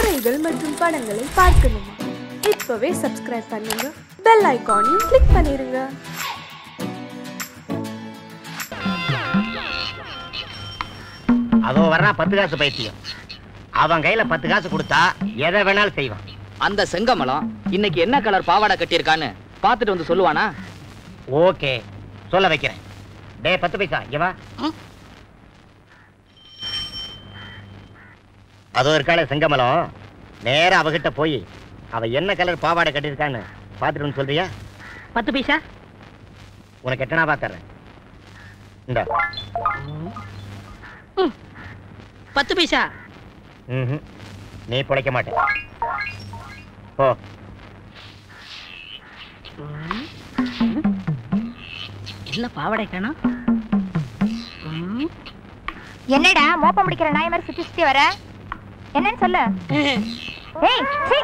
கதைகள் மற்றும் படங்களை பார்க்கணுமா? இப்பவே சப்ஸ்கிரைப் பண்ணுங்க, பெல் ஐகானையும் கிளிக் பண்ணிருங்க. அதோ வர்றா 10 காசு பைத்தியம். அவன் கையில 10 காசு கொடுத்தா எதை வேணாலும் செய்வான். அந்த செங்கமலம் இன்னைக்கு என்ன கலர் பாவாடை கட்டியிருக்கான்னு பார்த்துட்டு வந்து சொல்லுவானா? ஓகே, சொல்ல வைக்கிறேன். டே 10 பைசா இங்க வா. அதோ இருக்காளே செங்கமலம், நேரா அவகிட்ட போய் அவ என்ன கலர் பாவாடை கட்டியிருக்கான்னு பார்த்துட்டு வந்து சொல்றியா? 10 பைசா உனக்கு எட்டனா பாத்துறேன். இந்த 10 பைசா நீ பிழைக்க மாட்டே. போ. இல்ல பாவாடை காணோம். என்னடா மோப்ப முடிக்கிற நாய் மாதிரி சுத்தி சுத்தி வர? என்னன்னு சொல்லு. ஏய் சீ,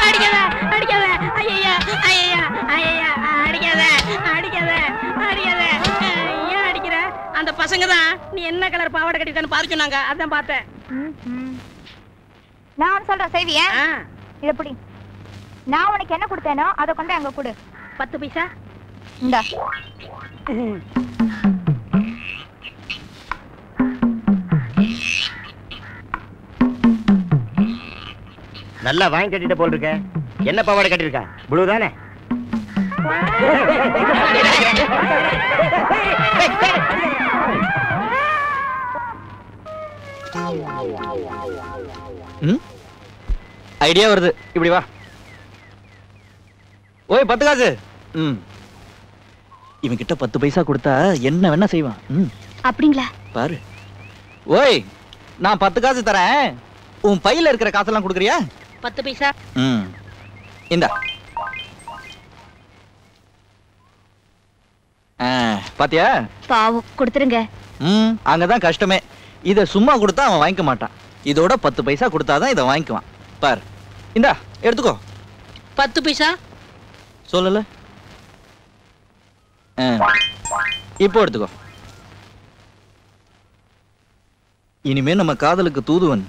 அடிக்காத அடிக்காத, ஐயா ஐயா ஐயா, அடிக்காத அடிக்காத அடிக்காத. ஏன் அடிக்கிற? அந்த பசங்க தான் நீ என்ன கலர் பாவாடை கட்டிருக்கான்னு பார்க்க சொன்னாங்க, அதான் பார்த்தேன். நான் சொல்றேன் செய்வியா? இத புடி. நான் உனக்கு என்ன கொடுத்தேனோ அதை கொண்டு அங்க கொடு. 10 பைசா இந்தா. நல்லா வாங்கி கட்டிட்டு போல் இருக்க. என்ன பாவாடை கட்டிருக்கா? ப்ளூ தானே? ஐடியா வருது, இப்படி வா. ஓய் 10 காசு. இவன் கிட்ட 10 பைசா கொடுத்தா என்ன வேணா செய்வான். அப்படிங்களா? பாரு. ஓய், நான் 10 காசு தரேன், உன் பையில இருக்கிற காசெல்லாம் கொடுக்குறியா? 10 பைசா. இந்தா. பாத்தியா? பாவம், கொடுத்துருங்க. அங்கதான் கஷ்டமே. இத சும்மா கொடுத்தா அவன் வாங்கிக்க மாட்டான். இதோட 10 பைசா கொடுத்தாதான் இதை வாங்கிக்குவான். பாரு, இந்தா எடுத்துக்கோ. 10 பைசா சொல்லல. இப்போ எடுத்துக்கோ. இனிமே நம்ம காதலுக்கு தூதுவன்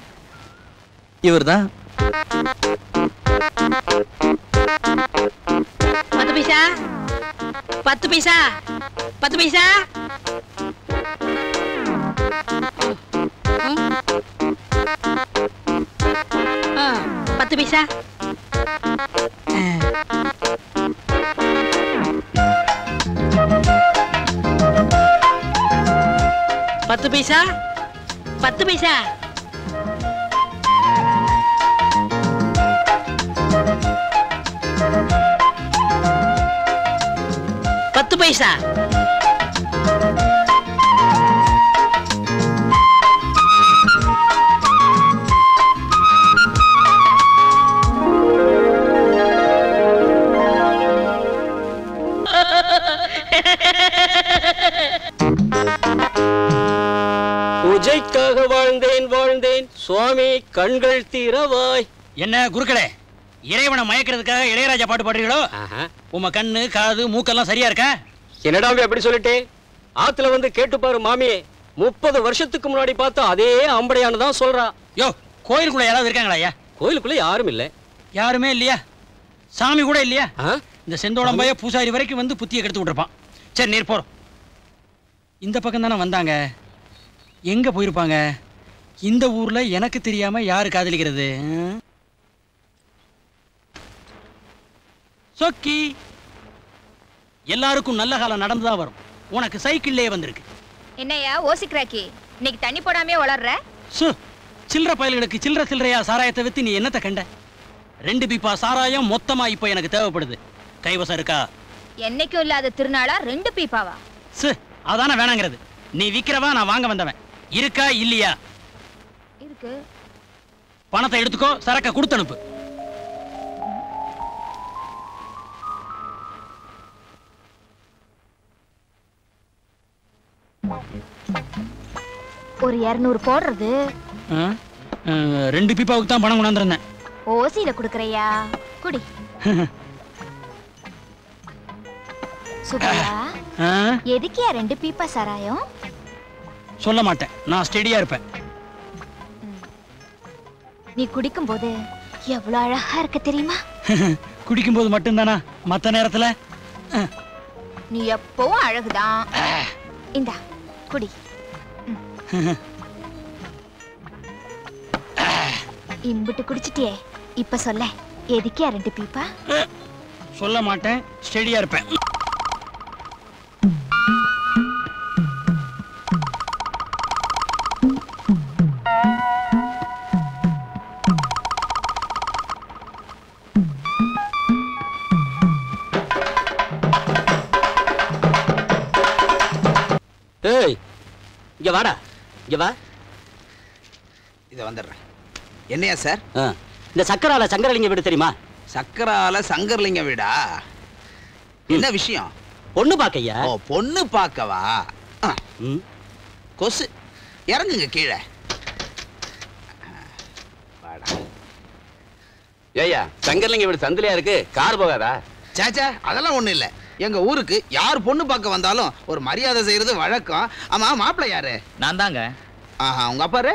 இவர்தான். 10 பைசா 10 பைசா 10 பைசா. 10 பைசா. 10 பைசா 10 பைசா. 10 பைசா. பூஜைக்காக வாழ்ந்தேன் வாழ்ந்தேன் சுவாமி கண்கள் தீரவாய். என்ன குருக்களே, இறைவனை மயக்கிறதுக்காக இளையராஜா பாட்டு பாடுறீங்களோ? உங்க கண்ணு காது மூக்கெல்லாம் சரியா இருக்கா? என்னடா எப்படி சொல்லிட்டே? ஆத்துல வந்து கேட்டுப்பாரு மாமியே, 30 வருஷத்துக்கு முன்னாடி பார்த்தா அதே ஆம்படையானு தான் சொல்றா. யோ, கோயிலுக்குள்ள யாராவது இருக்காங்களா ஐயா? கோயிலுக்குள்ள யாரும் இல்ல. யாருமே இல்லையா? சாமி கூட இல்லையா? இந்த செந்தோளம்பைய பூசாரி வரைக்கும் வந்து புத்தியை கெடுத்து விட்டுருப்பான். சரி, நீர் போறோம். இந்த பக்கம் தானே வந்தாங்க, எங்க போயிருப்பாங்க? இந்த ஊர்ல எனக்கு தெரியாம யாரு காதலிக்கிறது? சொக்கி, எல்லாருக்கும் நல்ல காலம் நடந்துதான் வரும். உனக்கு சைக்கிள்லயே வந்திருக்கு. என்னையா ஓசிக்ராக்கி, இன்னைக்கு தண்ணி போடாமே வளர்ற? சில்லற பயல்களுக்கு சில்லற சில்லறையா சாராயத்தை வித்து நீ என்னத்தை கண்ட? 2 பீப்பா சாராயம் மொத்தமா இப்ப எனக்கு தேவைப்படுது. கைவசம் இருக்கா? என்னைக்கும் இல்லாத திருநாளா 2 பீப்பாவா? அதான வேணாங்கிறது. நீ விக்கிறவா, நான் வாங்க வந்தவன். இருக்கா இல்லையா? இருக்கு. பணத்தை எடுத்துக்கோ, சரக்க கொடுத்து அனுப்பு. ஒரு 200 போடுறது. 2 பீப்பாவுக்கு தான் பணம் கொண்டாந்துருந்தேன். ஓசியில குடுக்கறையா? குடி. சுபையா, எதுக்கியா 2 பீப்பா சாராயம்? சொல்ல மாட்டேன், நான் ஸ்டெடியா இருப்பேன். நீ குடிக்கும் போது எவ்வளவு அழகா இருக்க தெரியுமா? குடிக்கும் போது மட்டும்தானா? மத்த நேரத்துல நீ எப்பவும் அழகுதான். இந்தா குடி. இம்புட்டு குடிச்சிட்டியே, இப்ப சொல்ல எதுக்கே 2 பீப்பா? சொல்ல மாட்டேன், ஸ்டெடியா இருப்பேன். ஏய், இங்க வாடா, இங்க வா. இதை வந்துடுறேன். என்னையா சார்? இந்த சக்கரால சங்கரலிங்க வீடு தெரியுமா? சக்கரால சங்கர்லிங்க வீடா? என்ன விஷயம்? பொண்ணு பாக்கையா? ஓ, பொண்ணு பார்க்கவா? கொசு, இறங்குங்க கீழே. ஏய்யா, சங்கர்லிங்க வீடு சந்திலையா இருக்கு, கார் போகாதா? சாச்சா, அதெல்லாம் ஒண்ணும் இல்ல. எங்க ஊருக்கு யார் பொண்ணு பார்க்க வந்தாலும் ஒரு மரியாதை செய்யறது வழக்கம். ஆமா, மாப்பிள்ளை யாரு? நான் தாங்க. ஆஹா, உங்க அப்பாரு?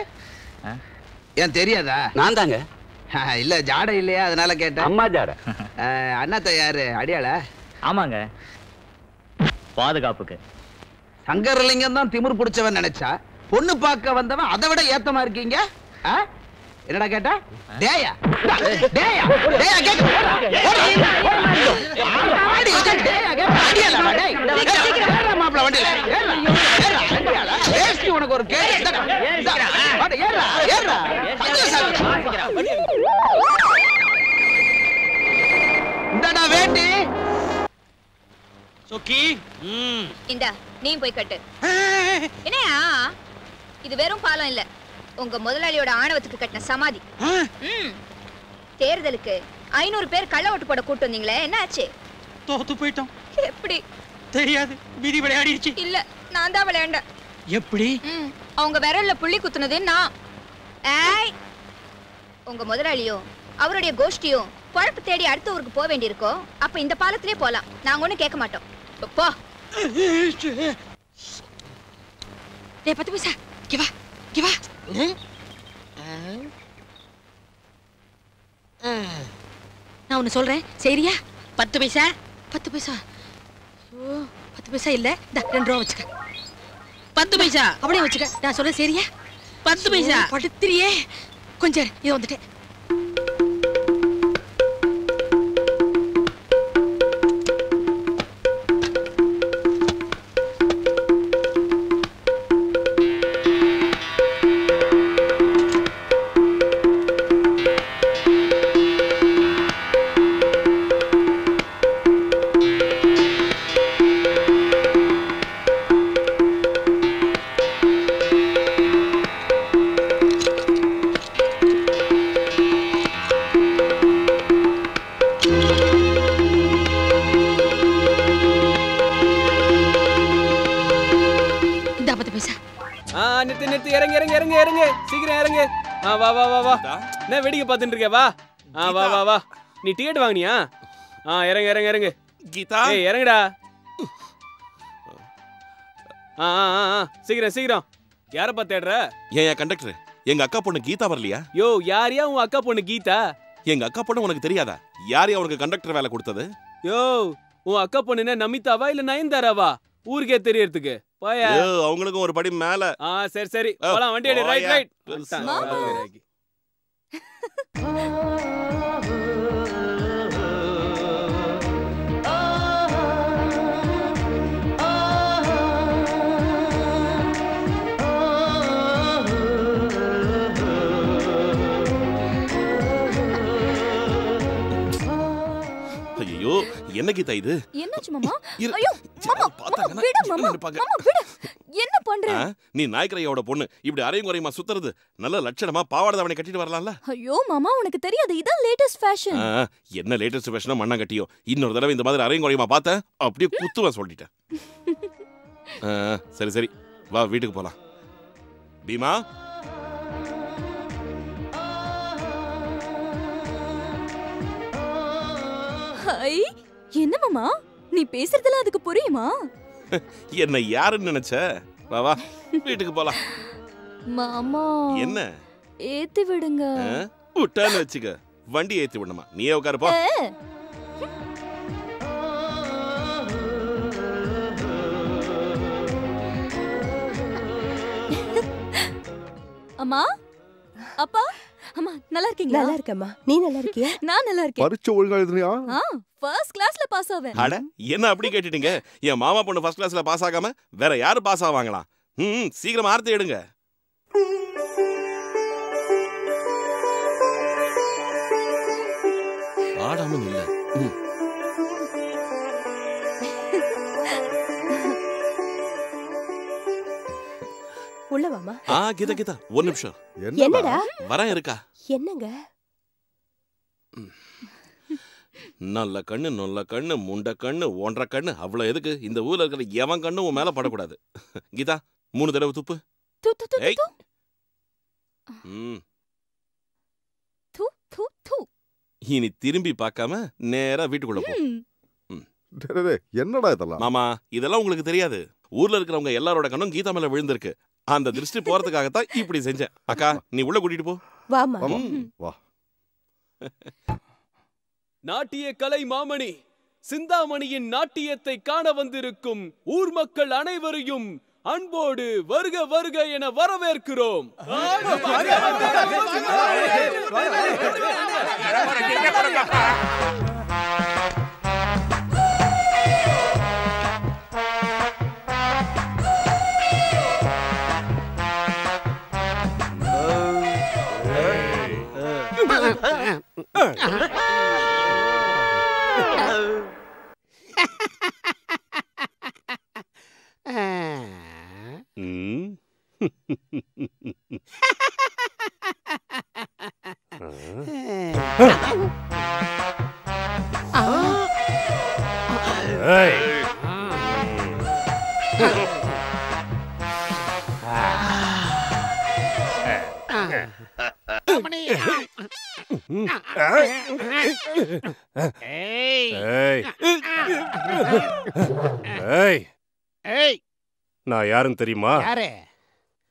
ஏன் தெரியாதா? நான் தாங்க. இல்ல, ஜாடை இல்லையா, அதனால கேட்டேன். அம்மா ஜாட. அண்ணாத்த யாரு? அடியாள? ஆமாங்க, பாதுகாப்புக்கு. சங்கரலிங்கம் தான் திமிர் பிடிச்சவன் நினைச்சா, பொண்ணு பார்க்க வந்தவன் அதை விட ஏத்தமா இருக்கீங்க. என்னடா கேட்டா? டேயா டேயா டேயா கேக்க ஆடி வச்ச டேயா கேக்க அடியல டேய் ஏறா மாப்ள வண்டில ஏறா அடியல ஏஸ்டி உனக்கு ஒரு கேஸ் வாட ஏறா ஏறா இந்தடா வேட்டி சொக்கி. இந்தா நீ போய் கட்டு. என்னையா இது வெறும் பாலம் இல்ல, உங்க முதலாளியோட ஆணவத்துக்கு கட்டின சமாதி. தேர்தலுக்கு 500 பேர் கள்ள ஓட்டு போட கூட்டு வந்தீங்களே, என்ன ஆச்சு? தோத்து போயிட்டோம். எப்படி தெரியாது, விதி விளையாடிடுச்சு. இல்ல, நான் தான் விளையாண்டேன். எப்படி? அவங்க விரல்ல புள்ளி குத்துனது நான். ஏய், உங்க முதலாளியும் அவருடைய கோஷ்டியும் குழப்பு தேடி அடுத்த ஊருக்கு போக வேண்டியிருக்கோ, அப்ப இந்த பாலத்திலே போலாம். நாங்க ஒண்ணும் கேட்க மாட்டோம். போ. டேய் 10 பைசா, இங்க வா இங்க வா. நான் ஒண்ணு சொல்றேன், சரியா? 10 பைசா. 10 பைசா. ஓ, 10 பைசா இல்ல, இந்த 2 ரூபா வச்சுக்க. 10 பைசா அப்படியே வச்சுக்க. நான் சொல்றேன், சரியா? 10 பைசா. படுத்துறியே. கொஞ்சம் இது வந்துட்டேன். நிறுத்து இறங்கு இறங்கு இறங்கு இறங்கு சீக்கிரம் இறங்கு. வா வா வா வா. என்ன வேடிக்கை பார்த்துட்டு இருக்க? வா. வா வா வா. நீ டிக்கெட் வாங்குனியா? இறங்கு இறங்கு இறங்கு. கீதா, ஏய் இறங்குடா. சீக்கிரம் சீக்கிரம். யாரை பார்த்து தேடுற? ஏன் கண்டக்டர், எங்க அக்கா பொண்ணு கீதா வரலையா? யோ, யாரையா உன் அக்கா பொண்ணு கீதா? எங்க அக்கா பொண்ணு உனக்கு தெரியாதா? யாரையா உனக்கு கண்டக்டர் வேலை கொடுத்தது? யோ, உன் அக்கா பொண்ணு என்ன நமிதாவா இல்ல நயன்தாராவா? ஊருக்கே தெரியறதுக்கு பாயா. அவங்களுக்கும் ஒரு படி மேல. சரி சரி, போலாம். வண்டி எடு. Right right. ஐயோ, என்ன கீதா இது? என்னாச்சு மாமா? ஐயோ மாமா, மாமா விடு மாமா. மாமா விடு. என்ன பண்ற? நீ நாய்க்கரையோட பொண்ணு இப்படி அரையும் குறையுமா சுத்துறது நல்ல லட்சணமா? பாவாடை அவனை கட்டிட்டு வரலாம்ல? ஐயோ மாமா, உனக்கு தெரியாது, இதான் லேட்டஸ்ட் ஃபேஷன். என்ன லேட்டஸ்ட் ஃபேஷனா? மண்ணா கட்டியோ. இன்னொரு தடவை இந்த மாதிரி அரையும் குறையுமா பார்த்தேன் அப்படியே குத்துவேன் சொல்லிட்டேன். சரி சரி, வா வீட்டுக்கு போலாம். பீமா, ஹாய். என்ன மாமா, நீ பேசுறதுல அதுக்கு புரியுமா? என்ன யாருன்னு நினைச்ச? வா வா வீட்டுக்கு போலாம். மாமா, என்ன? ஏத்தி விடுங்க. விட்டான்னு வச்சுக்க வண்டி ஏத்தி விடணுமா? நீயே உட்காருப்பா. அம்மா அப்பா அம்மா நல்லா இருக்கீங்களா? நல்லா இருக்கேம்மா. நீ நல்லா இருக்கியா? நான் நல்லா இருக்கேன். பரீட்சை ஒழுங்கா எழுதுனியா? ஃபர்ஸ்ட் கிளாஸ்ல பாஸ் ஆவேன். அட என்ன அப்படி கேட்டிட்டீங்க? என் மாமா பொண்ணு ஃபர்ஸ்ட் கிளாஸ்ல பாஸ் ஆகாம வேற யாரு பாஸ் ஆவாங்களாம்? சீக்கிரம் ஆர்த்தி எடுங்க. ஆடாம இல்ல. உள்ள வாமா. கீதா கீதா ஒரு நிமிஷம். என்னடா? வரேன் இருக்கா? என்னங்க? நல்ல கண்ணு நொல்ல கண்ணு முண்ட கண்ணு ஒன்றரை கண்ணு அவ்வளவு எதுக்கு? இந்த ஊர்ல இருக்கிற எவன் கண்ணு உன் மேல படக்கூடாது. கீதா 3 தடவை துப்பு. ஏய். இனி திரும்பி பார்க்காம நேரா வீட்டுக்குள்ள போ. என்னடா இதெல்லாம்? மாமா இதெல்லாம் உங்களுக்கு தெரியாது. ஊர்ல இருக்கிறவங்க எல்லாரோட கண்ணும் கீதா மேல விழுந்திருக்கு. அந்த திருஷ்டி போறதுக்காகத்தான் இப்படி செஞ்சேன். அக்கா நீ உள்ள கூட்டிட்டு போ. வாமா. வா. நாட்டிய கலை மாமணி சிந்தாமணியின் நாட்டியத்தை காண வந்திருக்கும் ஊர் மக்கள் அனைவரையும் அன்போடு வருக வருக என வரவேற்கிறோம். நான் யாருன்னு தெரியுமா?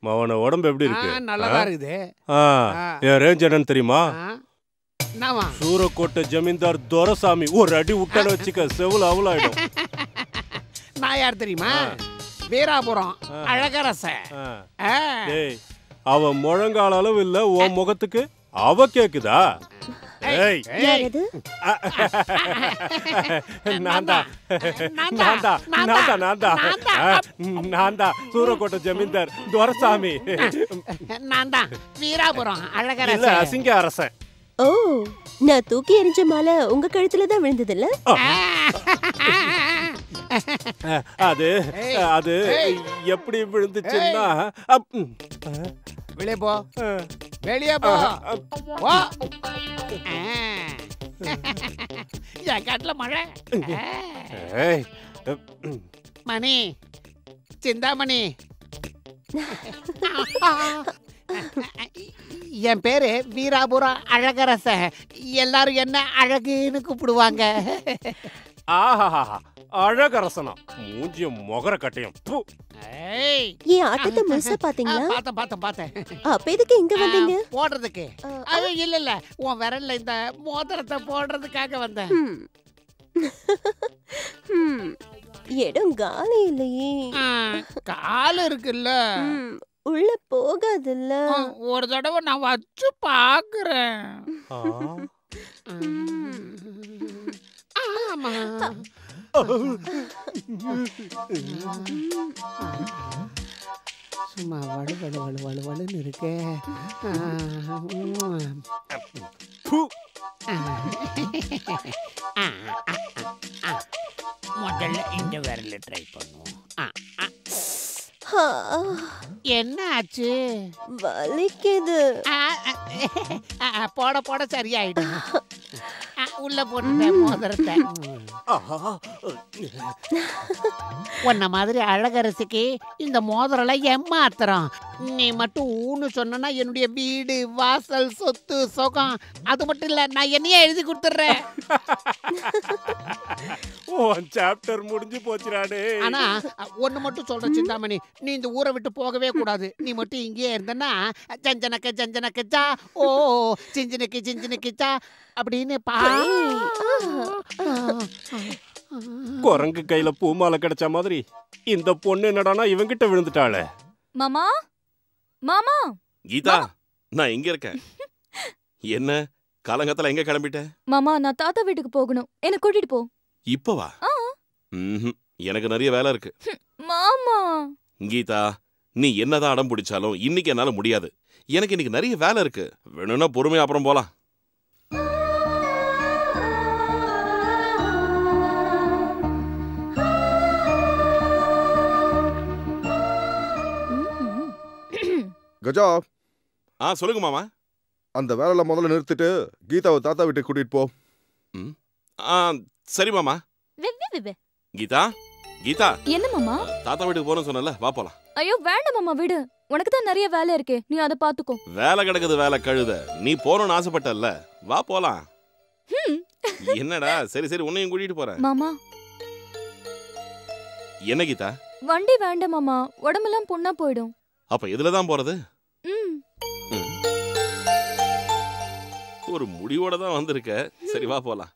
அவன உடம்பு எப்படி இருக்கு? நல்லா இருக்குது. என் ரேஞ்ச் என்னன்னு தெரியுமா? சூரக்கோட்டை ஜமீன்தார் துரசாமி. ஒரு அடி விட்டான்னு வச்சுக்க செவுல அவளாயிடும். நான் யார் தெரியுமா? வீராபுரம் அழகரச. அவ முழங்கால அளவு இல்ல உன் முகத்துக்கு. அவ கேக்குதா? சூரக்கோட்டை ஜமீன்தார் துரசாமி. வீராபுரம் அழகரச அசிங்க அரசன். ஓ, நான் தூக்கி எறிஞ்ச மாலை உங்க கழுத்துல தான் விழுந்ததுல்ல? அது அது எப்படி விழுந்துச்சுன்னா வெளியே போ, வெளியே போ. என் காட்டுல மழை. மணி சிந்தாமணி. என் பேரு வீராபுரம் அழகரச. எல்லாரும் என்ன அழகுன்னு கூப்பிடுவாங்க. அழகரசனா? மூஞ்சிய மொகர கட்டையும். ஏன் ஆட்டத்தை முழுசா பாத்தீங்களா? பார்த்தேன். அப்ப எதுக்கு இங்க வந்தீங்க? போடுறதுக்கு. இல்ல உன் விரல்ல இந்த மோதிரத்தை போடுறதுக்காக வந்தேன். இடம் காலி இல்லையே. கால் இருக்குல்ல, உள்ள போகாதுல்ல. ஒரு தடவை நான் வச்சு பாக்குறேன். ஆமா. சும்மா வலு வலு வலு வலு வலுன்னு இருக்கே. முதல்ல இந்த விரல ட்ரை பண்ணுவோம். என்ன ஆச்சு? வலிக்குது. போட போட சரியாயிடும். உள்ள போட்டு மோதிரத்தை. உன்ன மாதிரி அழகரசிக்கு இந்த மோதிரம் ஏமாத்திரம். நீ மட்டும் ஊன்னு சொன்னா என்னுடைய வீடு வாசல் சொத்து சுகம் அது மட்டும் இல்ல நான் என்னையே எழுதி கொடுத்துறேன். சாப்டர் முடிஞ்சு போச்சுடாடே. ஆனா ஒண்ணு மட்டும் சொல்றேன் சிந்தாமணி, நீ இந்த ஊரை விட்டு போகவே கூடாது. நீ மட்டும் இங்கேயே இருந்தன்னா ஜஞ்சனக்கச்சா ஓ சிஞ்சனக்கச்சா அப்படின்னு குரங்கு கையில பூமாலை கிடைச்ச மாதிரி இந்த பொண்ணு என்னடானா இவங்கிட்ட விழுந்துட்டாளே. மாமா மாமா கீதா, நான் இங்க இருக்கேன். என்ன காலங்கத்துல எங்க கிளம்பிட்ட? மாமா நான் தாத்தா வீட்டுக்கு போகணும், என்ன கூட்டிட்டு போ. இப்பவா? எனக்கு நிறைய வேலை இருக்கு. மாமா கீதா, நீ என்னதான் அடம் பிடிச்சாலும் இன்னைக்கு என்னால முடியாது. எனக்கு இன்னைக்கு நிறைய வேலை இருக்கு. வேணும்னா பொறுமையா அப்புறம் போலாம். கஜா. சொல்லுங்க மாமா. அந்த வேலையில முதல்ல நிறுத்திட்டு கீதாவை தாத்தா வீட்டுக்கு கூட்டிட்டு போ. சரி மாமா. கீதா கீதா, என்ன மாமா? தாத்தா வீட்டுக்கு போறேன்னு சொன்னல, வா போலாம். ஐயோ வேண்டாம் மாமா, விடு. உனக்கு தான் நிறைய வேலை இருக்கே, நீ அதை பாத்துக்கோ. வேலை கிடக்குது, வேலை கழுத. நீ போறோம்னு ஆசைப்பட்டல்ல, வா போலாம். என்னடா? சரி சரி, உன்னையும் கூட்டிட்டு போறேன். மாமா என்ன கீதா? வண்டி வேண்டாம் மாமா, உடம்பெல்லாம் புண்ணா போயிடும். அப்ப இதுலதான் போறது? ஒரு முடிவோட தான் வந்திருக்க. சரி வா போலாம்.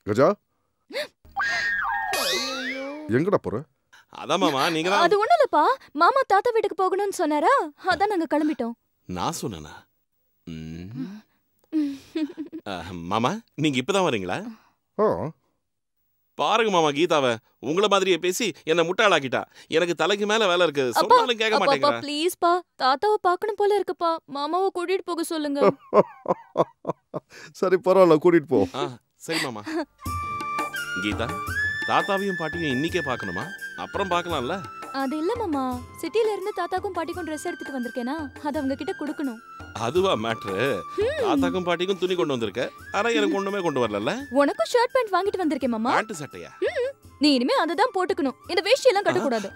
கஜா, எங்கடா போற? அதான் மாமா, நீங்க தான். அது ஒண்ணு இல்லப்பா, மாமா தாத்தா வீட்டுக்கு போகணும்னு சொன்னாரா, அதான் நாங்க கிளம்பிட்டோம். நான் சொன்னேனா? மாமா, நீங்க இப்பதான் வரீங்களா? பாருங்க மாமா, கீதாவை உங்கள மாதிரியே பேசி என்ன முட்டாளாக்கிட்டா. எனக்கு தலைக்கு மேல வேலை இருக்கு, சொன்னாலும் கேட்க மாட்டேங்கிறா. ப்ளீஸ் பா, தாத்தாவை பார்க்கணும் போல இருக்குப்பா, மாமாவை கூட்டிட்டு போக சொல்லுங்க. சரி பரவாயில்ல, கூட்டிட்டு போ. சரி மாமா. கீதா, தாத்தாவையும் பாட்டியும் இன்னைக்கே பார்க்கணுமா? அப்புறம் பார்க்கலாம்ல? அது இல்ல மாமா, சிட்டில இருந்து தாத்தாக்கும் பாட்டிக்கும் ட்ரெஸ் எடுத்துட்டு வந்திருக்கேனா, அது அவங்க கிட்ட கொடுக்கணும். அதுவா மேட்ரு? தாத்தாக்கும் பாட்டிக்கும் துணி கொண்டு வந்திருக்க, ஆனா எனக்கு ஒண்ணுமே கொண்டு வரல. உனக்கும் ஷர்ட் பேண்ட் வாங்கிட்டு வந்திருக்கேன் மாமா. பேண்ட் சட்டையா? நீ இனிமே அததான் போட்டுக்கணும், இந்த வேஷ்டி எல்லாம் கட்ட கூடாது.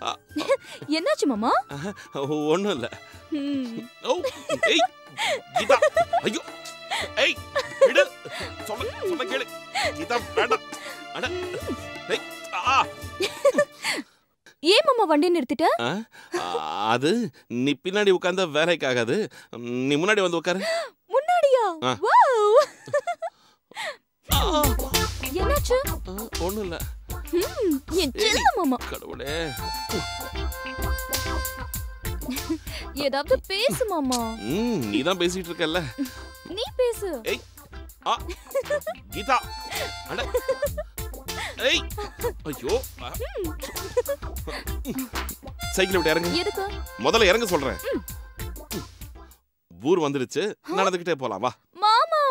என்னாச்சு மாமா? ஒண்ணும் இல்ல. ஏய் கீதா, ஐயோ ஏய் விடு, சொல்ல கேளு கீதா, வேண்டாம். அட ஏய் ஏன் மாமா வண்டி நிறுத்திட்ட? அது நீ பின்னாடி உட்கார்ந்த வேலைக்கு ஆகாது, நீ முன்னாடி வந்து உட்காரு. முன்னாடியா? வாவ்! என்னாச்சு? ஒண்ணும் இல்ல. என் செல்ல மாமா. கடவுளே, ஏதாவது பேசு மாமா. நீ தான் பேசிட்டு இருக்கல்ல, நீ பேசு. ஏய் கீதா, அட ஏய் ஐயோ, சைக்கிள் விட்டு இறங்கு. எதுக்கு? முதல்ல இறங்க சொல்றேன். ஊர் வந்துடுச்சு, நடந்துகிட்டே போலாம் வா. மாமா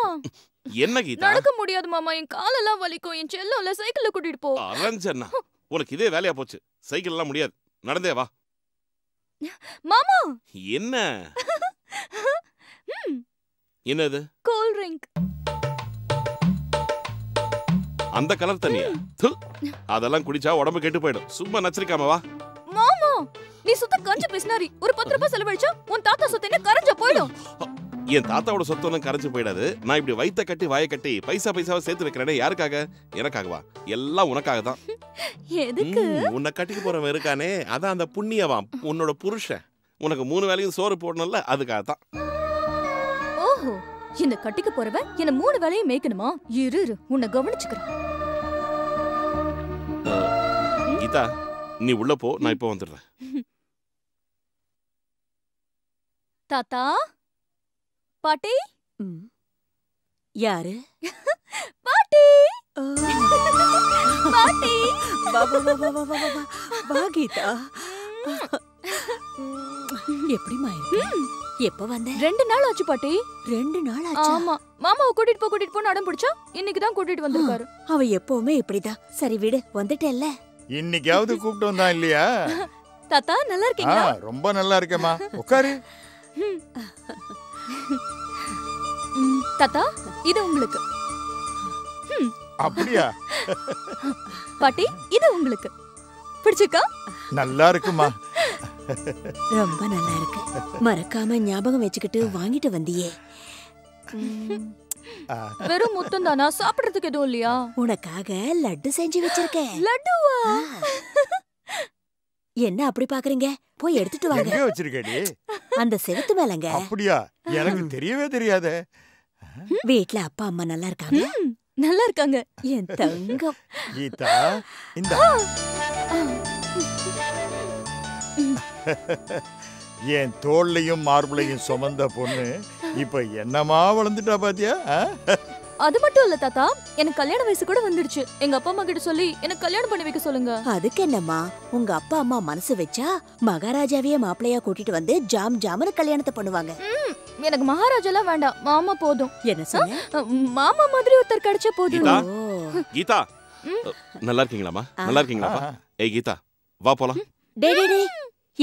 என்ன கீதா? நடக்க முடியாது மாமா, என் காலெல்லாம் வலிக்கும். என் செல்லம்ல சைக்கிள்ல கூட்டிட்டு போ. அரஞ்சனா, உனக்கு இதே வேலையா போச்சு. சைக்கிள் எல்லாம் முடியாது, நடந்தே வா. மாமா என்ன? என்னது? Cool drink. அந்த கலர் தண்ணியா? அதெல்லாம் குடிச்சா உடம்பு கெட்டு போயிடும். சும்மா நச்சரிக்காம வா. மாமா நீ சுத்த கஞ்ச பிஸ்னாரி. ஒரு 10 ரூபாய் செலவழிச்சா உன் தாத்தா சொத்து என்ன கரஞ்ச போயிடும். என் தாத்தாவோட சொத்து ஒன்றும் கரைஞ்சு போயிடாது. நான் இப்படி வயிற்ற கட்டி வாயை கட்டி பைசாவை சேர்த்து வைக்கிறேனே, யாருக்காக? எனக்காகவா? எல்லாம் உனக்காக தான். எதுக்கு? உன்னை கட்டிக்கு போறவன் இருக்கானே, அதான் அந்த புண்ணியவான், உன்னோட புருஷன். உனக்கு 3 வேளையும் சோறு போடணும்ல, அதுக்காக தான். ஓஹோ, இந்த கட்டிக்கு போறவன் என்ன 3 வேளையும் மேய்க்கணுமா? இரு உன்னை கவனிச்சுக்கிறேன். கீதா, நீ உள்ள போ, நான் இப்போ வந்துடுறேன். தாத்தா, பாட்டி. யாரு? பாட்டி. பாட்டி. வா கீதா. எப்படிமா இருக்கு? எப்ப வந்த? 2 நாள் ஆச்சு பாட்டி. 2 நாள் ஆச்சு? ஆமா, மாமாவை கூட்டிட்டு போ அடம் பிடிச்சா இன்னைக்கு தான் கூட்டிட்டு வந்திருக்காரு. அவ எப்பவுமே இப்படிதான். சரி விடு, வந்துட்டல்ல. இன்னைக்காவது கூப்பிட்டு வந்தான் இல்லையா? தாத்தா நல்லா இருக்கீங்களா? ரொம்ப நல்லா இருக்கேம்மா, உட்காரு. தாத்தா, இது உங்களுக்கு. அப்படியா? பாட்டி, இது உங்களுக்கு. பிடிச்சிருக்கா? நல்லா இருக்குமா. ரொம்ப நல்லா இருக்கு. மறக்காம ஞாபகம் வச்சுக்கிட்டு வாங்கிட்டு வந்தியே. வெறும் முத்தம் தானா? சாப்பிடுறதுக்கு எதுவும் இல்லையா? உனக்காக லட்டு செஞ்சு வச்சிருக்கேன். லட்டுவா? என்ன அப்படி பாக்குறீங்க? போய் எடுத்துட்டு வாங்க. எங்க வச்சிருக்கடி? அந்த செவுத்து மேலங்க. அப்படியா? எனக்கு தெரியவே தெரியாதே. வீட்ல அப்பா அம்மா நல்லா இருக்காங்க? நல்லா இருக்காங்க என் தங்கம். கீதா இந்த என் தோள்லையும் மார்புலையும் சுமந்த பொண்ணு இப்ப என்னமா வளர்ந்துட்டா பாத்தியா? அது மட்டும் இல்ல தாத்தா, எனக்கு கல்யாண வயசு கூட வந்துடுச்சு. எங்க அப்பா அம்மா கிட்ட சொல்லி எனக்கு கல்யாணம் பண்ணி வைக்க சொல்லுங்க. அதுக்கு என்னம்மா, உங்க அப்பா அம்மா மனசு வச்சா மகாராஜாவையே மாப்பிள்ளையா கூட்டிட்டு வந்து ஜாம் ஜாமனு கல்யாணத்தை பண்ணுவாங்க. எனக்கு மகாராஜாலாம் வேண்டாம், மாமா போதும். என்ன சொன்ன? மாமா மாதிரி ஒருத்தர் கிடைச்சா போதும். கீதா நல்லா இருக்கீங்களாமா? நல்லா இருக்கீங்களா? ஏய் கீதா வா போலாம். டேய்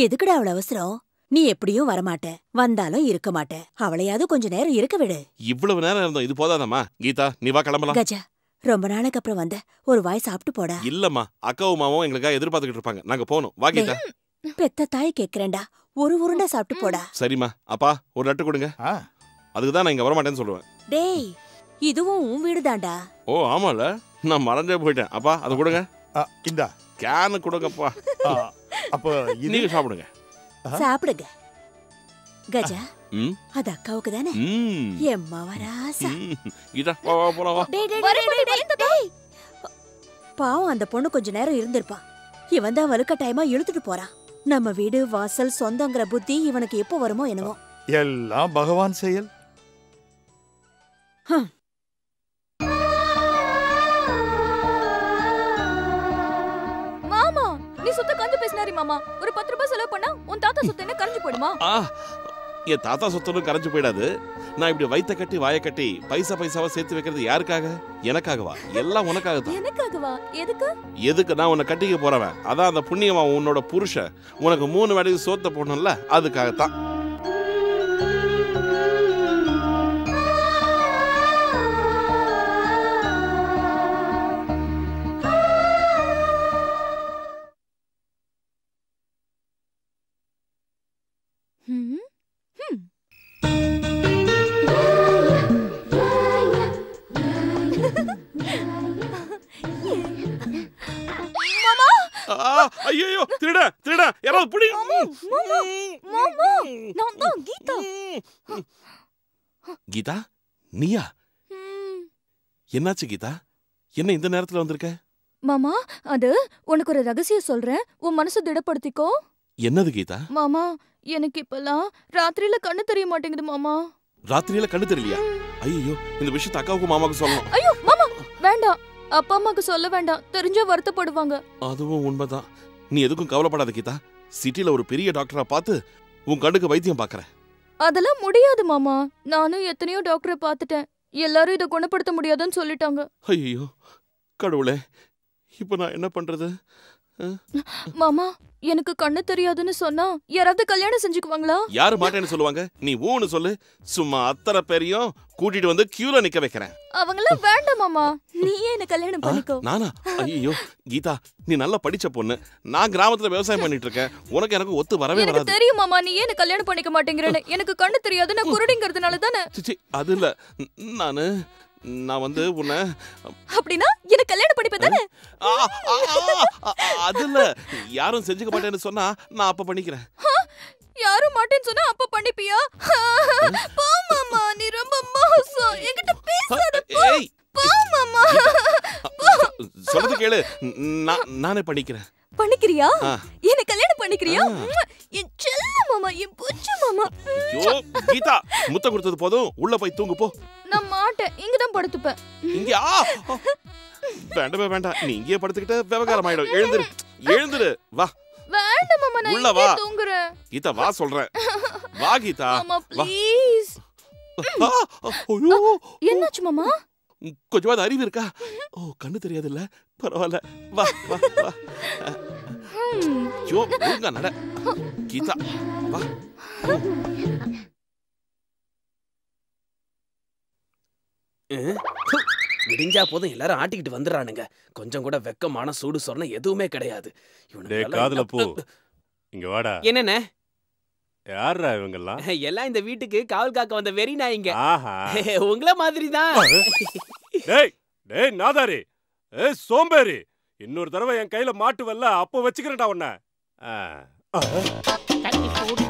எதுக்குடா அவ்வளவு அவசரம்? நீ எப்படியும் வரமாட்ட, வந்தாலும் இருக்க மாட்ட. அவளையாவது கொஞ்ச நேரம் இருக்க விடு. இவ்வளவு நேரம் இருந்தோம், இது போதாதாமா? கீதா நீ வா கிளம்பலாம். கஜா, ரொம்ப நாளைக்கு அப்புறம் வந்த, ஒரு வாய் சாப்பிட்டு போடா. இல்லம்மா, அக்காவும் மாமாவும் எங்களுக்காக எதிர்பார்த்துக்கிட்டு இருப்பாங்க, நாங்க போகணும். வா கீதா. பெத்த தாய் கேக்குறேன்டா, ஒரு உருண்டை சாப்பிட்டு போடா. சரிம்மா. அப்பா ஒரு லட்டு கொடுங்க. அதுக்குதான் நான் இங்க வரமாட்டேன்னு சொல்லுவேன். டேய் இதுவும் உன் வீடுதான்டா. ஓ ஆமால, நான் மறந்தே போயிட்டேன். அப்பா அதை கொடுங்க. இந்தா கேனு கொடுங்கப்பா. அப்போ நீங்க சாப்பிடுங்க. சாப்பிடுங்க. கஜா அது அக்காவுக்கு தானே? எம்மா வராசா. கீதா வா வா போலாம் வா. பாவம் அந்த பொண்ணு கொஞ்ச நேரம் இருந்திருப்பா. இவன் தான் வலுக்க டைமா இழுத்துட்டு போறான். நம்ம வீடு வாசல் சொந்தங்கிற புத்தி இவனுக்கு எப்போ வருமோ என்னவோ. எல்லாம் பகவான் செயல். மாமா நீ சுத்த கஞ்சு பேசினாரி மாமா. ஒரு 10 ரூபாய் செலவு பண்ணா உன் தாத்தா சொத்து என்ன கரைஞ்சு போயிடுமா? என் தாத்தா சொத்துன்னு கரைஞ்சு போயிடாது. நான் இப்படி வயித்த கட்டி வாயை கட்டி பைசா பைசாவா சேர்த்து வைக்கிறது யாருக்காக? எனக்காகவா? எல்லாம் உனக்காக தான். எனக்காகவா? எதுக்கு? எதுக்கு? நான் உன்னை கட்டிக்க போறவன். அதான் அந்த புண்ணியமா உன்னோட புருஷன் உனக்கு 3 வேளைக்கு சோத்த போடணும்ல, அதுக்காகத்தான். ஐயோ திருடா திருடா யாராவது புடி. கீதா. கீதா நீயா? என்னாச்சு கீதா? என்ன இந்த நேரத்துல வந்திருக்க? மாமா அது உனக்கு ஒரு ரகசியம் சொல்றேன், உன் மனசு திடப்படுத்திக்கோ. என்னது கீதா? மாமா எனக்கு இப்பெல்லாம் ராத்திரியில கண்ணு தெரிய மாட்டேங்குது மாமா. ராத்திரியில கண்ணு தெரியலையா? ஐயோ இந்த விஷயத்தை அக்காவுக்கும் மாமாவுக்கும் சொல்லணும். ஐயோ மாமா வேண்டாம், அப்பா அம்மாக்கு சொல்ல வேண்டாம், தெரிஞ்சா வருத்தப்படுவாங்க. அதுவும் உண்மைதான். நீ எதுக்கும் கவலைப்படாத கீதா. சிட்டில ஒரு பெரிய டாக்டரா பார்த்து உன் கண்ணுக்கு வைத்தியம் பாக்குறேன். அதெல்லாம் முடியாது மாமா, நானும் எத்தனையோ டாக்டரை பார்த்துட்டேன், எல்லாரும் இதை குணப்படுத்த முடியாதுன்னு சொல்லிட்டாங்க. ஐயோ கடவுளே, இப்ப நான் என்ன பண்றது? மாமா எனக்கு கண்ணு தெரியாதுன்னு சொன்னா யாராவது கல்யாணம் செஞ்சுக்குவாங்களா? யாரு மாட்டேன்னு சொல்லுவாங்க? நீ ஊன்னு சொல்லு, சும்மா அத்தனை பேரையும் கூட்டிட்டு வந்து கியூல நிக்க வைக்கிறேன். அவங்களாம் வேண்டாம் மாமா, நீயே என்ன கல்யாணம் பண்ணிக்கோ. நானா? ஐயோ கீதா நீ நல்லா படிச்ச பொண்ணு, நான் கிராமத்துல விவசாயம் பண்ணிட்டு இருக்கேன், உனக்கு எனக்கு ஒத்து வரவே வராது. எனக்கு தெரியும் மாமா, நீ ஏன் கல்யாணம் பண்ணிக்க மாட்டேங்கிறேன்னு. எனக்கு கண்ணு தெரியாது, நான் குருடிங்கிறதுனால தானே. அது இல்ல, நான் வந்து உன்னை அப்படின்னா எனக்கு கல்யாணம் பண்ணிப்ப தானே? அது இல்ல, யாரும் செஞ்சுக்க மாட்டேன்னு சொன்னா நான் அப்ப பண்ணிக்கிறேன். யாரும் மாட்டேன்னு சொன்னா அப்ப பண்ணிப்பியா? போ மாமா, நீ ரொம்ப மோசம், என்கிட்ட பேசாத. போ மாமா. சொல்றது கேளு, நானே பண்ணிக்கிறேன். பண்ணிக்கிறியா? என்ன கல்யாணம் பண்ணிக்கிறியா? என் செல்ல மாமா, என் புச்சு மாமா. ஐயோ கீதா, முத்த கொடுத்தது போதும், உள்ள போய் தூங்கு போ. நான் மாட்டேன், இங்க தான் படுத்துப்பேன். இங்க வேண்டவே வேண்டாம், நீ இங்கே படுத்துக்கிட்ட விவகாரம் ஆயிடும். எழுந்துரு எழுந்துரு, வா. வேண்டாம் மாமா, நான் உள்ள வா. இங்கே தூங்குறேன். கீதா வா சொல்றேன், வா கீதா. மாமா ப்ளீஸ். ஐயோ என்னாச்சு மாமா? கொஞ்சமாவது அறிவு இருக்கா? ஓ கண்ணு தெரியாது இல்ல, பரவாயில்ல, வா வா வா. ஐயோ ஒழுங்கா நட கீதா, வா. விடிஞ்சா போதும் எல்லாரும் ஆட்டிக்கிட்டு வந்துடுறானுங்க. கொஞ்சம் கூட வெக்கமான சூடு சொரணை எதுவுமே கிடையாது. காதுல பூ இங்க வாடா. என்னண்ணே? யாரா இவங்கெல்லாம்? எல்லாம் இந்த வீட்டுக்கு காவல் காக்க வந்த வெறி நாய்ங்க. உங்கள மாதிரி தான். டேய் டேய் நாதாரி, ஏய் சோம்பேறி, இன்னொரு தடவை என் கையில மாட்டுவல்ல, அப்போ வச்சுக்கிறேன்டா உன்னை.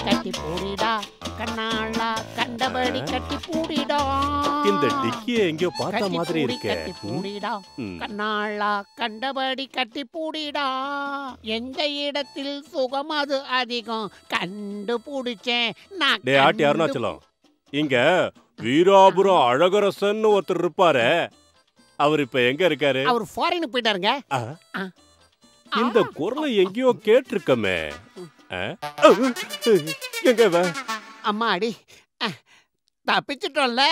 கட்டி பூடிடா கண்ணாளா, கண்டபடி கட்டி பூடிடா. இந்த டிக்கியை எங்கேயோ பார்த்த மாதிரி இருக்கு. கட்டி பூடிடா கண்ணாளா, கண்டபடி கட்டி பூடிடா. எந்த இடத்தில் சுகம் அது அதிகம் கண்டுபிடிச்சேன் நான். டேய் ஆட்டி அருணாச்சலம், இங்க வீராபுரம் அழகரசன் ஒருத்தர் இருப்பாரு, அவர் இப்ப எங்க இருக்காரு? அவர் ஃபாரினுக்கு போயிட்டாருங்க. இந்த குரலை எங்கேயோ கேட்டிருக்கமே. எங்க அம்மாடி, தப்பிச்சிட்டோம்ல.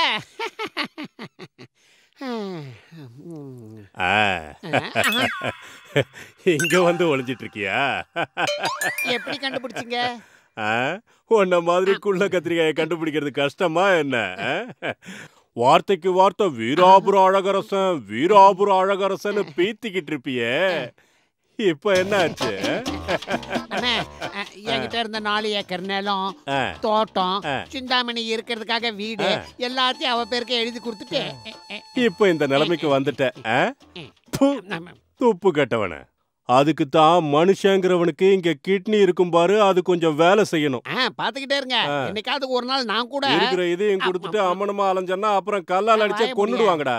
இங்க வந்து ஒளிஞ்சிட்டு இருக்கியா? எப்படி கண்டுபிடிச்சீங்க? உன்ன மாதிரி குள்ள கத்திரிக்காயை கண்டுபிடிக்கிறது கஷ்டமா என்ன? வார்த்தைக்கு வார்த்தை வீராபுரம் அழகரசன் வீராபுரம் அழகரசன் பீத்திக்கிட்டு இருப்பியே, இப்ப என்ன ஆச்சு? என்கிட்ட இருந்த 4 ஏக்கர் நிலம், தோட்டம், சிந்தாமணி இருக்கிறதுக்காக வீடு எல்லாத்தையும் அவ பேருக்கு எழுதி கொடுத்துட்டு இப்ப இந்த நிலைமைக்கு வந்துட்ட. துப்பு கட்டவன. அதுக்கு தான் மனுஷங்கிறவனுக்கு இங்க கிட்னி இருக்கும் பாரு, அது கொஞ்சம் வேலை செய்யணும். பாத்துக்கிட்டே இருங்க, என்னைக்காவது ஒரு நாள் நான் கூட இருக்கிற இதையும் கொடுத்துட்டு அம்மனமா அலைஞ்சன்னா அப்புறம் கல்லால் அடிச்சே கொன்னுடுவாங்கடா.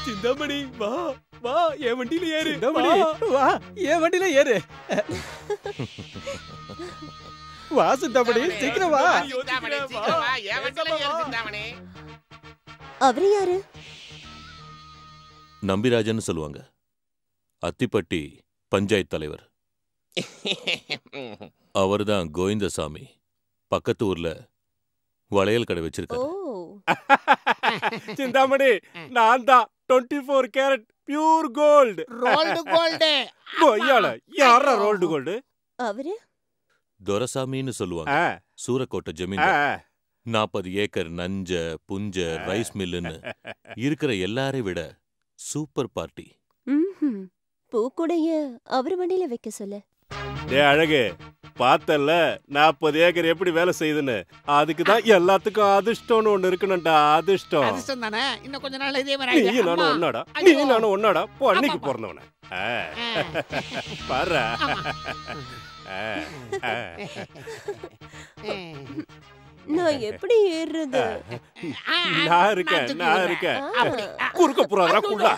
சிந்தாமணி வா வா, என் வண்டியில ஏறு. வா என் வண்டியில ஏறு. வா சிந்தாமணி, சீக்கிரம் வா. அவரு யாரு? நம்பிராஜன் சொல்லுவாங்க, அத்திப்பட்டி பஞ்சாயத்து தலைவர். அவர்தான் கோவிந்தசாமி. பக்கத்து ஊர்ல வளையல் கடை வச்சிருக்காரு. சிந்தாமணி, நான் தான் 24 carat pure gold. Rolled gold. கொய்யால யாரா ரோல்டு கோல்டு? அவரு துரசாமின்னு சொல்லுவாங்க. சூரக்கோட்டை ஜமீன் 40 ஏக்கர் நஞ்ச புஞ்ச ரைஸ் மில்லுன்னு இருக்கிற எல்லாரையும் விட சூப்பர் பார்ட்டி. பூக்குடைய அவரு வண்டியில வைக்க சொல்ல. டே அழகு, பார்த்தல்ல 40 ஏக்கர் எப்படி வேலை செய்யுதுன்னு. அதுக்கு தான் எல்லாத்துக்கும் அதிர்ஷ்டம்னு ஒண்ணு இருக்கணும்டா. அதிர்ஷ்டம் அதிர்ஷ்டம் தானே. இன்னும் கொஞ்ச நாள் இதே மாதிரி நீ நானும் ஒன்னாடா, நீ நானும் ஒன்னாடா. அன்னைக்கு பிறந்தவன பாரு. நான் எப்படி ஏறுறது? நான் இருக்கேன். குறுக்க புறாதா குள்ளா.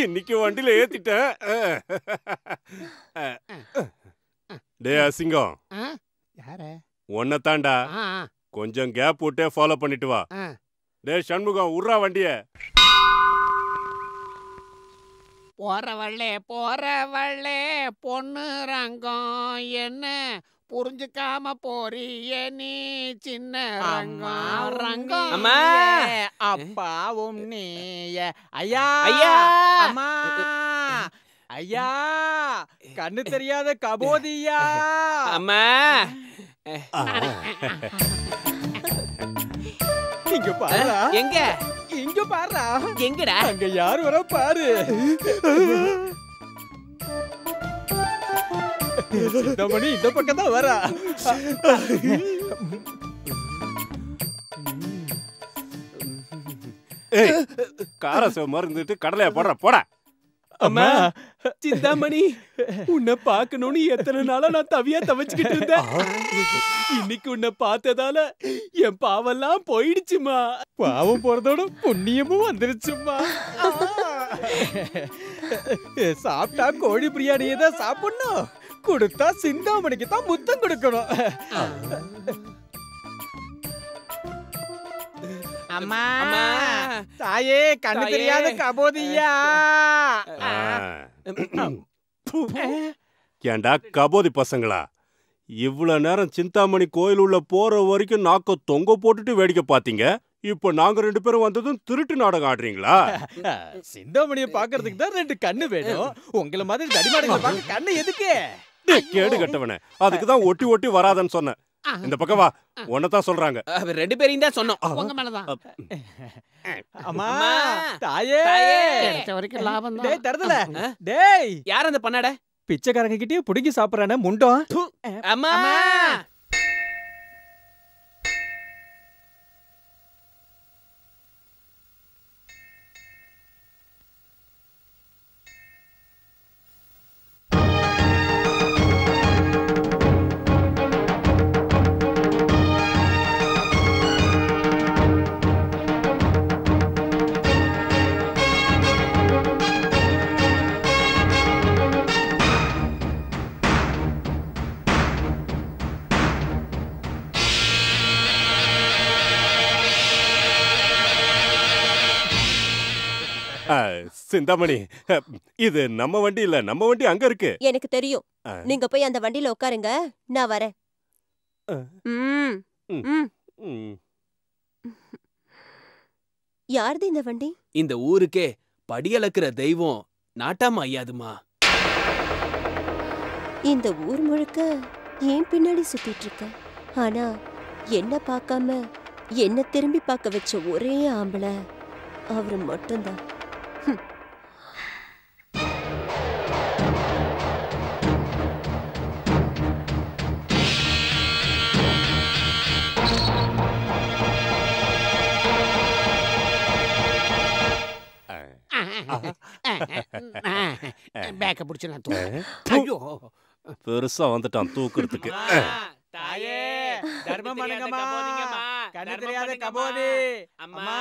இன்னைக்கு வண்டியில ஏத்திட்டேன். டே அசிங்கம், ஒன்ன தாண்டா. கொஞ்சம் கேப் விட்டே ஃபாலோ பண்ணிட்டு வா. டே சண்முகம், உர்றா வண்டிய. போறவள்ளே பொண்ணு ரங்கம், என்ன புரிஞ்சுக்காம போறிய நீ சின்ன ரங்கம். ரங்கம் அம்மா, அப்பாவும் நீய. ஐயா ஐயா, அம்மா, ஐயா, கண்ணு தெரியாத கபோதியா. அம்மா, இங்க பாரு. எங்க? இங்க பாரு. எங்கடா? அங்க யாரு வர பாரு. சிந்தாமணி இந்த பக்கம் தான் வரா. காரச மறந்துட்டு கடலையா போடுற போட. அம்மா, சிந்தாமணி, உன்னை பார்க்கணும்னு எத்தனை நாளா நான் தவியா தவிச்சுக்கிட்டு இருந்தேன். இன்னைக்கு உன்னை பார்த்ததால என் பாவெல்லாம் போயிடுச்சுமா. பாவம் போறதோட புண்ணியமும் வந்துருச்சுமா. சாப்பிட்டா கோழி பிரியாணியை தான் சாப்பிடணும், கொடுத்தா சிந்தாமணிக்கு தான் முத்தம் கொடுக்கணும். அம்மா, தாயே, கண்ணு தெரியாத கபோதியா. ஏண்டா கபோதி பசங்களா, இவ்வளவு நேரம் சிந்தாமணி கோயில் உள்ள போற வரைக்கும் நாக்க தொங்க போட்டுட்டு வேடிக்கை பாத்தீங்க. இப்போ நாங்க 2 பேரும் வந்ததும் திருட்டு நாடகம் ஆடுறீங்களா? சிந்தாமணியை பாக்குறதுக்கு தான் 2 கண்ணு வேணும். உங்கள மாதிரி தடிமாடுகளை பார்க்க கண்ணு எதுக்கு? கேடு கட்டவனே, அதுக்கு தான் ஒட்டி ஒட்டி வராதன்னு சொன்னேன். இந்த பக்கம் வா, உன்னதான் சொல்றாங்க. 2 பேரையும் தான் சொன்னோம். உங்க மேலதான். அம்மா தாயே, கிடைச்ச வரைக்கும் லாபம் தான். டேய் தரதல, டேய் யார் அந்த பண்ணாட? பிச்சைக்காரங்க கிட்டயே புடுங்கி சாப்பிடுறானே முண்டம். அம்மா சிந்தாமணி, இது நம்ம வண்டி இல்ல, நம்ம வண்டி அங்க இருக்கு. எனக்கு தெரியும். நீங்க போய் அந்த வண்டியில உட்காருங்க, நான் வரேன். யாருது இந்த வண்டி? இந்த ஊருக்கே படியளக்குற தெய்வம் நாட்டாம ஐயாதுமா. இந்த ஊர் முழுக்க ஏன் பின்னாடி சுத்திட்டு இருக்க? ஆனா என்ன பார்க்காம என்ன திரும்பி பார்க்க வச்ச ஒரே ஆம்பளை அவரு மட்டும்தான். பேக்க பிடிச்சு நான் ஐயோ பெருசா வந்துட்டான் தூக்குறதுக்கு. தாயே தர்மம் பண்ணுங்கம்மா, கண்ணு தெரியாத கபோதி. அம்மா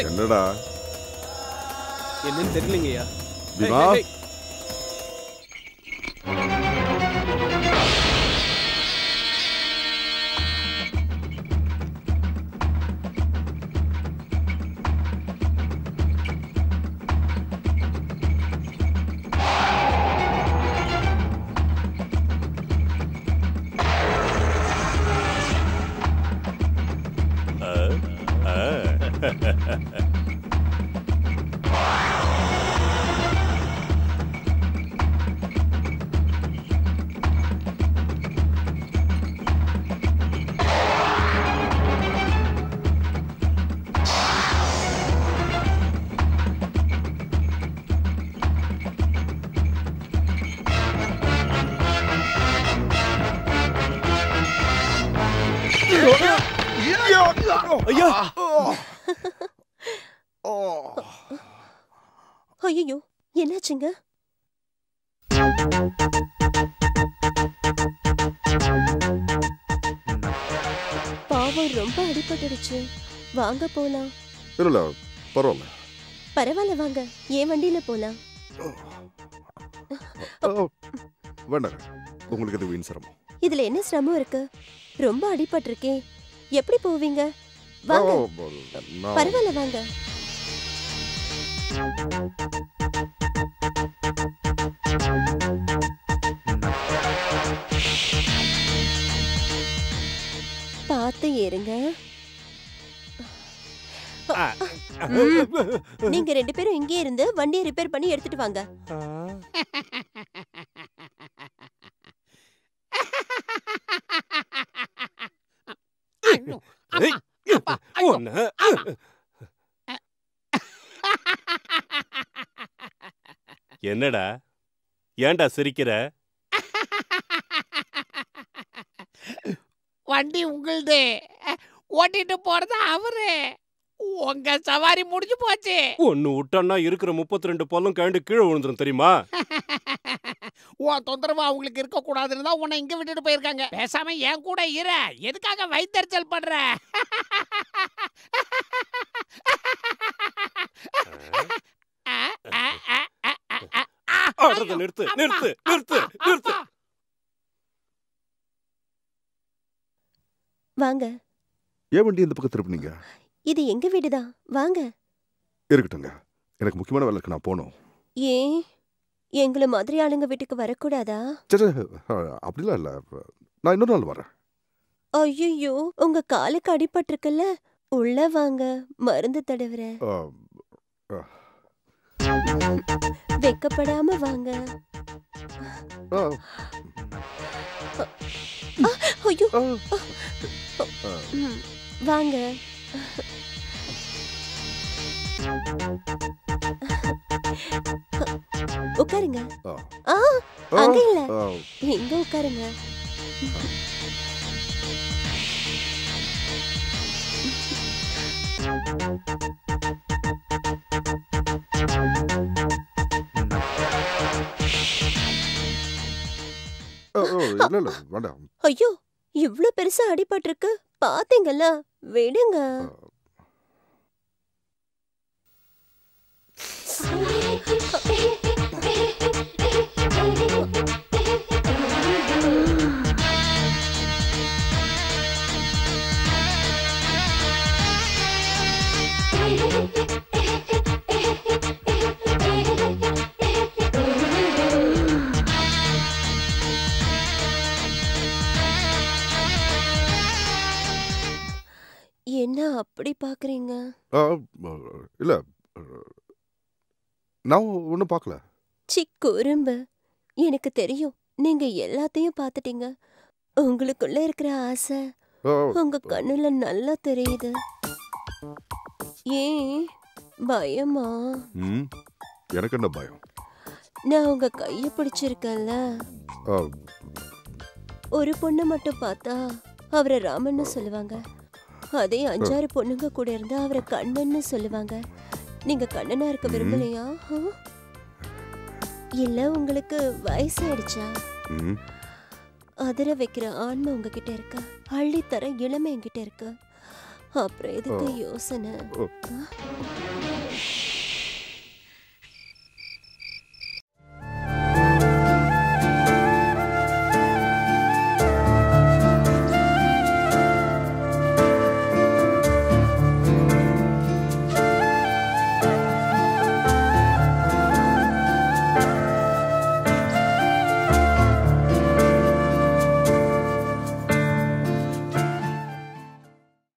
என்னடா என்னன்னு தெரியலங்கய்யா. தினா ஐயோ என்னாச்சுங்க? பாவம் ரொம்ப அடிபட்டுடுச்சு. வாங்க போலாம். இல்ல பரவாயில்ல. பரவாயில்ல வாங்க, என் வண்டியில போலாம். வேண்டாம், உங்களுக்கு இது வீண் சிரமம். இதுல என்ன சிரமம் இருக்கு? ரொம்ப அடிபட்டிருக்கேன். எப்படி போவீங்க? வாங்க. பரவாயில்ல வாங்க. பார்த்து ஏறுங்க. நீங்க 2 பேரும் இங்கே இருந்து வண்டியை ரிப்பேர் பண்ணி எடுத்துட்டு வாங்க. என்னடா, ஏன்டா சிரிக்கிற? வண்டி உங்களுது, ஓட்டிட்டு போறது அவரு. உங்க சவாரி முடிஞ்சு போச்சு. ஒன்னு விட்டா இருக்கிற 32 பல்லும் கழண்டு கீழே விழுந்துரும் தெரியுமா? உன் தொந்தரவு அவங்களுக்கு இருக்க கூடாதுன்னு தான் உன்னை இங்க விட்டுட்டு போயிருக்காங்க. பேசாம என் கூட இரு. எதுக்காக வயித்தெரிச்சல் பண்ற? நிறுத்து நிறுத்து நிறுத்து நிறுத்து. வாங்க. ஏன் வண்டி இந்த பக்கம் திருப்பினீங்க? இது எங்க வீடுதான், வாங்க. இருக்கட்டுங்க, எனக்கு முக்கியமான வேலை இருக்கு, நான் போகணும். ஏன் எங்களை மாதிரி ஆளுங்க வீட்டுக்கு வரக்கூடாதா? சரி அப்படிலாம் இல்லை, நான் இன்னொரு நாள் வரேன். ஐயோ, உங்க காலுக்கு அடிபட்டிருக்குல்ல, உள்ள வாங்க, மருந்து தடவுறேன். வெக்கப்படாம வாங்க. ஐயோ, வாங்க. உட்காருங்க. அங்க இல்ல, இங்க உட்காருங்க. ஐயோ, இவ்ளோ பெருசா அடிபட்டிருக்கு, பாத்தீங்கல்ல? விடுங்க. என்ன அப்படி பாக்குறீங்க? இல்ல, நான் ஒன்னும் பார்க்கல. குறும்பு, எனக்கு தெரியும் நீங்க எல்லாத்தையும் பார்த்துட்டீங்க. உங்களுக்குள்ள இருக்கிற ஆசை உங்க கண்ணுல நல்லா தெரியுது. ஏன் பயமா? எனக்கு என்ன பயம்? நான் உங்க கைய பிடிச்சிருக்கேன்ல. ஒரு பொண்ணு மட்டும் பார்த்தா அவரை ராமன்னு சொல்லுவாங்க. அதே 5-6 பொண்ணுங்க கூட இருந்தா அவரை கண்ணன்னு சொல்லுவாங்க. நீங்க கண்ணனா இருக்க விரும்பலையா? இல்ல உங்களுக்கு வயசாயிடுச்சா? அதிர வைக்கிற ஆன்மை உங்ககிட்ட இருக்கா? அள்ளி தர இளமை என்கிட்ட இருக்கு. அப்புறம் எதுக்கு யோசனை?